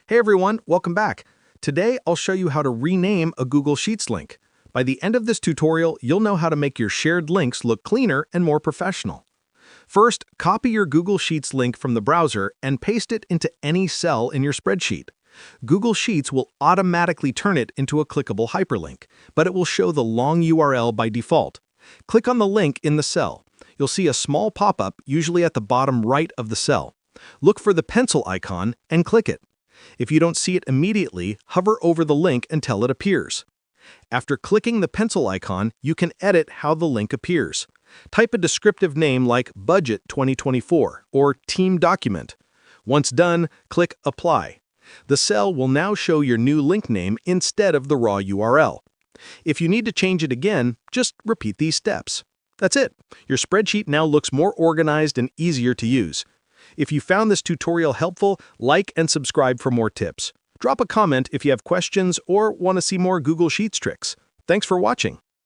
Hey everyone, welcome back. Today I'll show you how to rename a Google Sheets link. By the end of this tutorial, you'll know how to make your shared links look cleaner and more professional. First, copy your Google Sheets link from the browser and paste it into any cell in your spreadsheet. Google Sheets will automatically turn it into a clickable hyperlink, but it will show the long URL by default. Click on the link in the cell. You'll see a small pop-up, usually at the bottom right of the cell. Look for the pencil icon and click it. If you don't see it immediately, hover over the link until it appears. After clicking the pencil icon, you can edit how the link appears. Type a descriptive name like Budget 2024 or Team Document. Once done, click Apply. The cell will now show your new link name instead of the raw URL. If you need to change it again, just repeat these steps. That's it. Your spreadsheet now looks more organized and easier to use. If you found this tutorial helpful, like and subscribe for more tips. Drop a comment if you have questions or want to see more Google Sheets tricks. Thanks for watching.